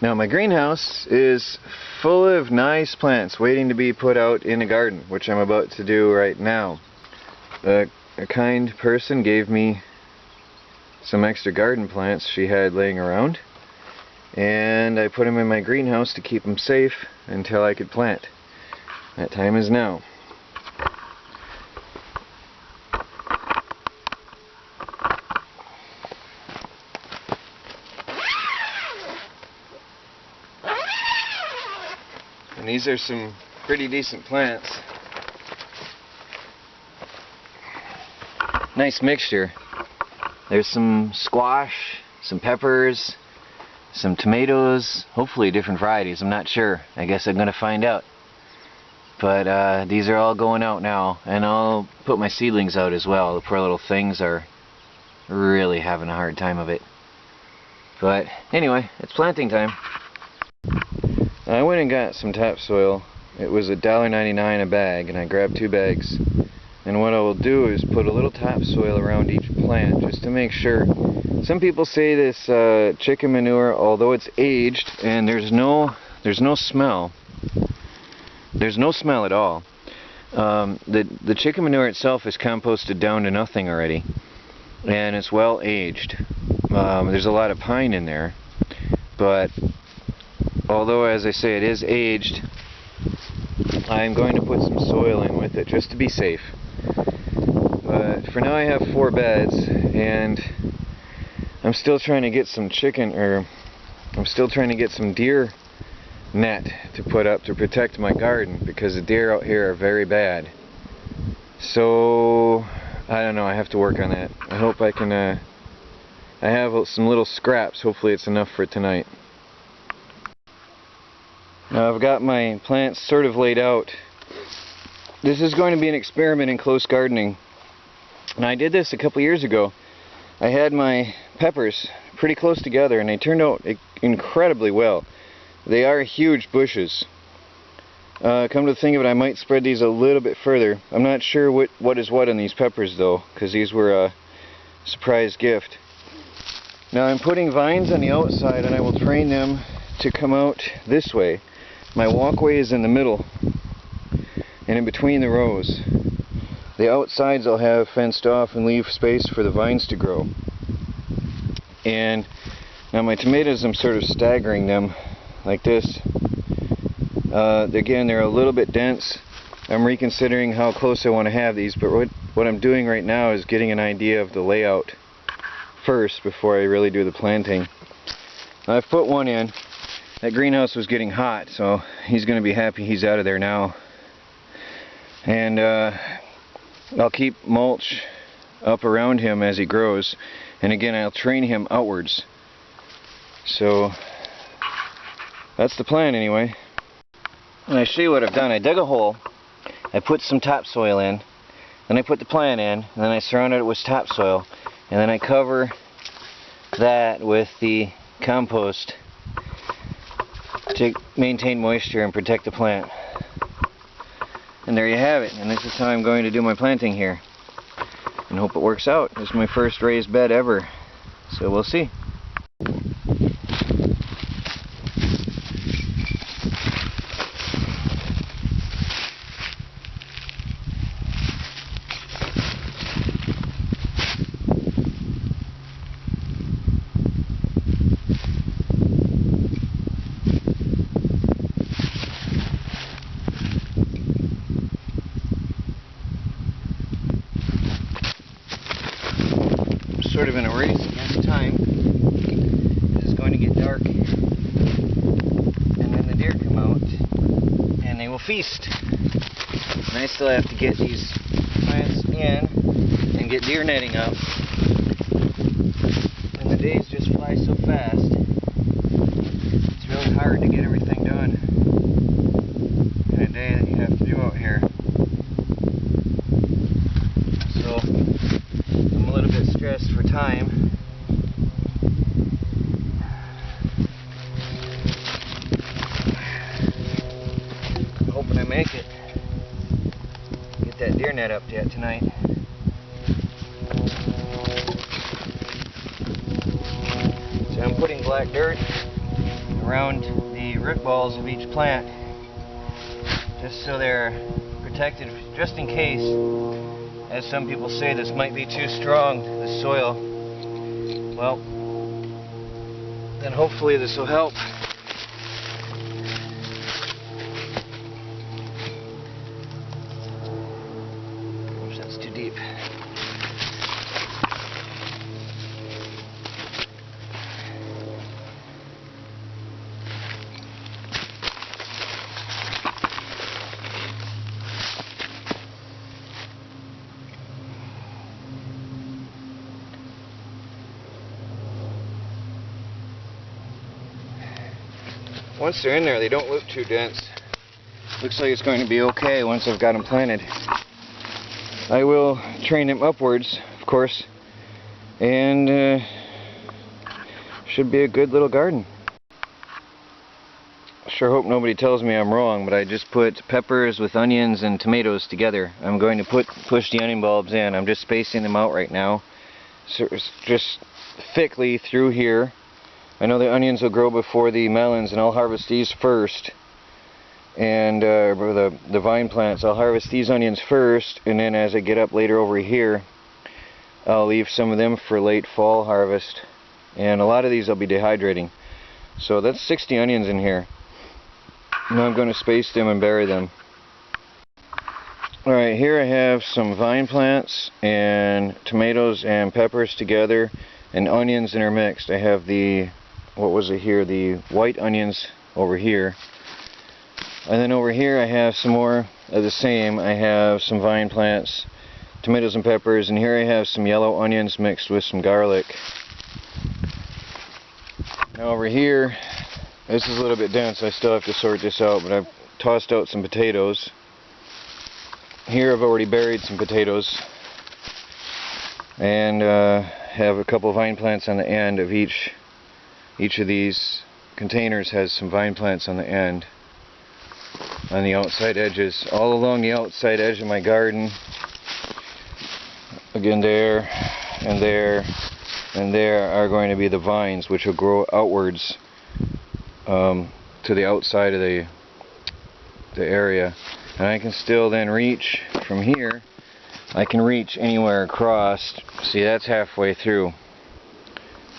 Now my greenhouse is full of nice plants waiting to be put out in the garden, which I'm about to do right now. A kind person gave me some extra garden plants she had laying around, and I put them in my greenhouse to keep them safe until I could plant. That time is now. And these are some pretty decent plants. Nice mixture. There's some squash, some peppers, some tomatoes, hopefully different varieties, I'm not sure. I guess I'm going to find out. But these are all going out now, and I'll put my seedlings out as well. The poor little things are really having a hard time of it. But anyway, it's planting time. I went and got some topsoil. It was $1.99 a bag, and I grabbed 2 bags. And what I will do is put a little topsoil around each plant just to make sure. Some people say this chicken manure, although it's aged and there's no smell. There's no smell at all. The chicken manure itself is composted down to nothing already, and it's well aged. There's a lot of pine in there, but although, as I say, it is aged, I'm going to put some soil in with it just to be safe. But for now I have 4 beds, and I'm still trying to get some deer net to put up to protect my garden, because the deer out here are very bad. So I don't know, I have to work on that. I hope I can I have some little scraps. Hopefully it's enough for tonight. Now I've got my plants sort of laid out. This is going to be an experiment in close gardening. And I did this a couple years ago. I had my peppers pretty close together, and they turned out incredibly well. They are huge bushes. Come to think of it, I might spread these a little bit further. I'm not sure what is what on these peppers though, because these were a surprise gift. Now I'm putting vines on the outside, and I will train them to come out this way. My walkway is in the middle and in between the rows. The outsides I'll have fenced off and leave space for the vines to grow. And now my tomatoes, I'm sort of staggering them like this. Again, they're a little bit dense. I'm reconsidering how close I want to have these, but what I'm doing right now is getting an idea of the layout first before I really do the planting. Now, I've put one in. That greenhouse was getting hot, so he's going to be happy he's out of there now. And I'll keep mulch up around him as he grows, and again I'll train him outwards. So that's the plan anyway. And I show you what I've done. I dug a hole, I put some topsoil in, then I put the plant in, and then I surrounded it with topsoil, and then I cover that with the compost to maintain moisture and protect the plant. And there you have it. And this is how I'm going to do my planting here. And hope it works out. This is my first raised bed ever. So we'll see. Sort of in a race against time. It is going to get dark, and then the deer come out and they will feast. And I still have to get these plants in and get deer netting up, and the days just fly so fast. It's really hard to get everything done in a day that you have to do out here. So I'm a little bit stressed for time. I'm hoping I make it. Get that deer net up yet tonight. So I'm putting black dirt around the root balls of each plant, just so they're protected, just in case, as some people say, this might be too strong, the soil. Well, then hopefully this will help. Oops, that's too deep. Once they're in there, they don't look too dense. Looks like it's going to be okay once I've got them planted. I will train them upwards, of course, and should be a good little garden. I sure hope nobody tells me I'm wrong, but I just put peppers with onions and tomatoes together. I'm going to push the onion bulbs in. I'm just spacing them out right now, so it's just thickly through here. I know the onions will grow before the melons, and I'll harvest these first. And the vine plants, I'll harvest these onions first, and then as I get up later over here, I'll leave some of them for late fall harvest. And a lot of these I'll be dehydrating. So that's 60 onions in here. Now I'm going to space them and bury them. Alright, here I have some vine plants and tomatoes and peppers together, and onions intermixed. I have the the white onions over here, and then over here I have some more of the same. I have some vine plants, tomatoes and peppers, and here I have some yellow onions mixed with some garlic. Now over here, this is a little bit dense, I still have to sort this out, but I've tossed out some potatoes. Here I've already buried some potatoes, and have a couple of vine plants on the end of each of these containers. Has some vine plants on the end, on the outside edges, all along the outside edge of my garden. Again, there and there and there are going to be the vines, which will grow outwards to the outside of the area, and I can still then reach from here. I can reach anywhere across. See, that's halfway through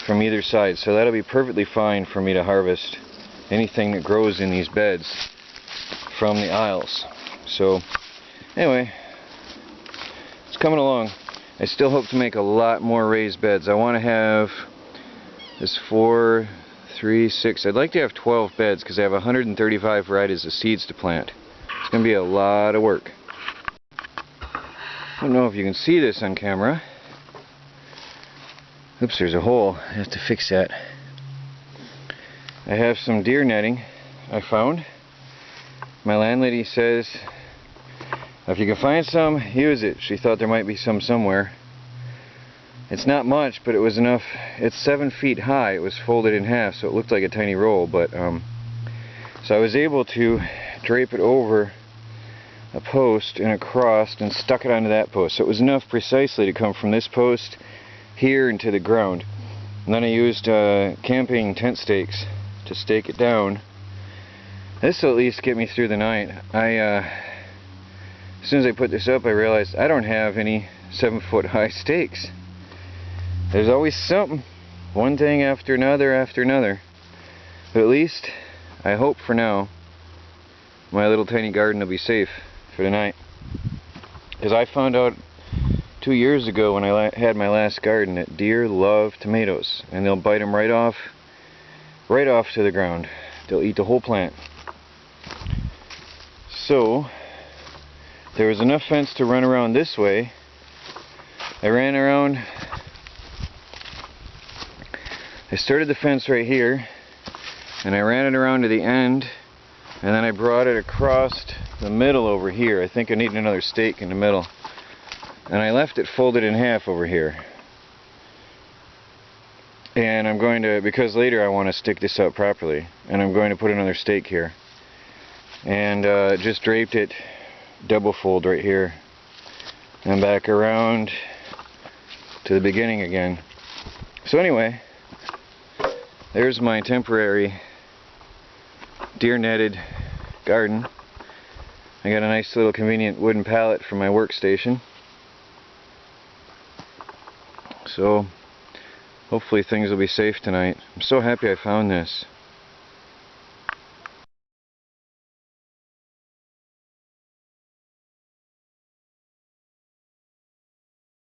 from either side, so that'll be perfectly fine for me to harvest anything that grows in these beds from the aisles. So anyway, it's coming along. I still hope to make a lot more raised beds. I want to have this 4, 3, 6. I'd like to have 12 beds because I have 135 varieties of seeds to plant. It's going to be a lot of work. I don't know if you can see this on camera. Oops, there's a hole. I have to fix that. I have some deer netting I found. My landlady says if you can find some, use it. She thought there might be some somewhere. It's not much, but it was enough. It's 7 feet high. It was folded in half, so it looked like a tiny roll. But so I was able to drape it over a post and across and stuck it onto that post. So it was enough precisely to come from this post here into the ground. And then I used camping tent stakes to stake it down. This will at least get me through the night. As soon as I put this up, I realized I don't have any 7-foot high stakes. There's always something, one thing after another. But at least, I hope for now, my little tiny garden will be safe for the night. Because I found out 2 years ago when I had my last garden that deer love tomatoes, and they'll bite them right off to the ground. They'll eat the whole plant. So there was enough fence to run around this way. I ran around. I started the fence right here, and I ran it around to the end, and then I brought it across the middle over here. I think I need another stake in the middle. And I left it folded in half over here. And I'm going to, because later I want to stick this up properly, and I'm going to put another stake here. And just draped it double fold right here. And back around to the beginning again. So anyway, there's my temporary deer netted garden. I got a nice little convenient wooden pallet for my workstation. So hopefully things will be safe tonight. I'm so happy I found this.